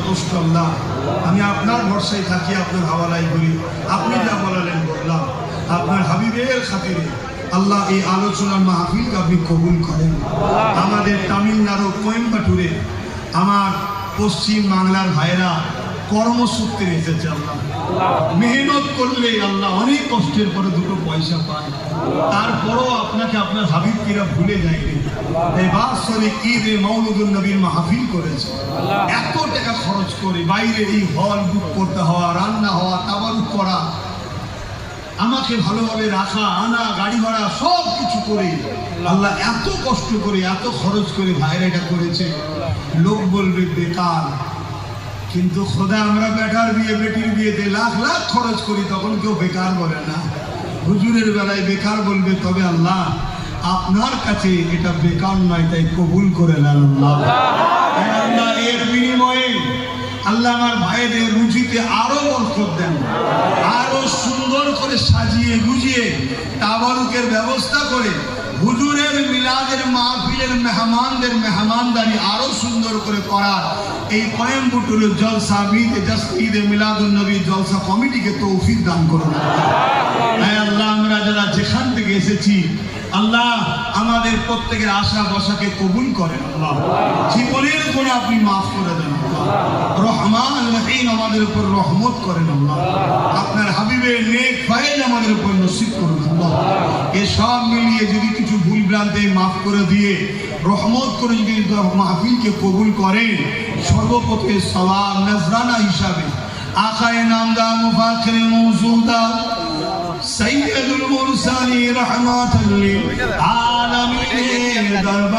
কষ্ট আল্লাহ, আমি আপনার ভরসায় থাকি, আপনার হাওয়ালাই করি। আপনি যা বলালেন বললাম। আপনার হাবিবের খাতিরে আল্লাহ এই আলোচনার মাহফিলকে আপনি কবুল করেন। আমাদের তামিলনাড়ু কোয়েম্বাটুরে আমার পশ্চিম বাংলার ভাইরা কর্মসূত্রে এসেছে আল্লাহ, মেহনত করলে আল্লাহ অনেক কষ্টের পরে দুটো পয়সা পায়, তারপরও আপনাকে আপনার হাবিবকিরা ভুলে যায়নি। এই বাৎসরিক ঈদে মৌলুদুন নবীর মাহফিল করেছে, এত টাকা খরচ করে বাইরে এই হল বুক করতে হওয়া, রান্না হওয়া, তাবারুক করা, আমাকে ভালোভাবে রাখা, আনা, গাড়ি ভাড়া সব কিছু করে আল্লাহ এত কষ্ট করে এত খরচ করে ভাইরা এটা করেছে। লোক বলবে বেকার, কিন্তু খোদা আমরা বেটার বিয়ে বেটির বিয়েতে লাখ লাখ খরচ করি, তখন কেউ বেকার বলে না। হুজুরের বেলায় বেকার বলবে, তবে আল্লাহ আপনার কাছে এটা বেকার নয়, তাই কবুল করে নেন আল্লাহ। আল্লাহ এর বিনিময়ে আল্লাহ আমার ভাইদের রুচিতে আরো বরকত দেন, আরো সুন্দর করে সাজিয়ে গুজিয়ে তাবারুকের ব্যবস্থা করে হুজুরের মিলাদের মাহফিলের মেহমানদের মেহমানদারি আরো সুন্দর করে করার এই কোয়েম্বাটুর জলসা ঈদে মিলাদুন নবী জলসা কমিটিকে তৌফিক দান করুন। আল্লাহ আমরা যারা যেখান থেকে এসেছি আল্লাহ আমাদের প্রত্যেকের আশা বসাকে কবুল করেন আল্লাহ, জীবনের গুনাহ আপনি মাফ করে দেন আল্লাহ, রহমান রহিম আমাদের উপর রহমত করেন আল্লাহ, আপনার হাবিবের নেক ফায়েজ আমাদের উপর নসিব করুন আল্লাহ। এসব মিলিয়ে যদি কিছু ভুল ভ্রান্তি মাফ করে দিয়ে রহমত করে যদি মাহফিলকে কবুল করেন, সর্বপ্রথমে সওয়াব নজরানা হিসাবে আকায়ে নামদার মুফাখির মওজুদা সৈয়দুল মুরসালিন রাহমাতুল লিল আলামিন দরবার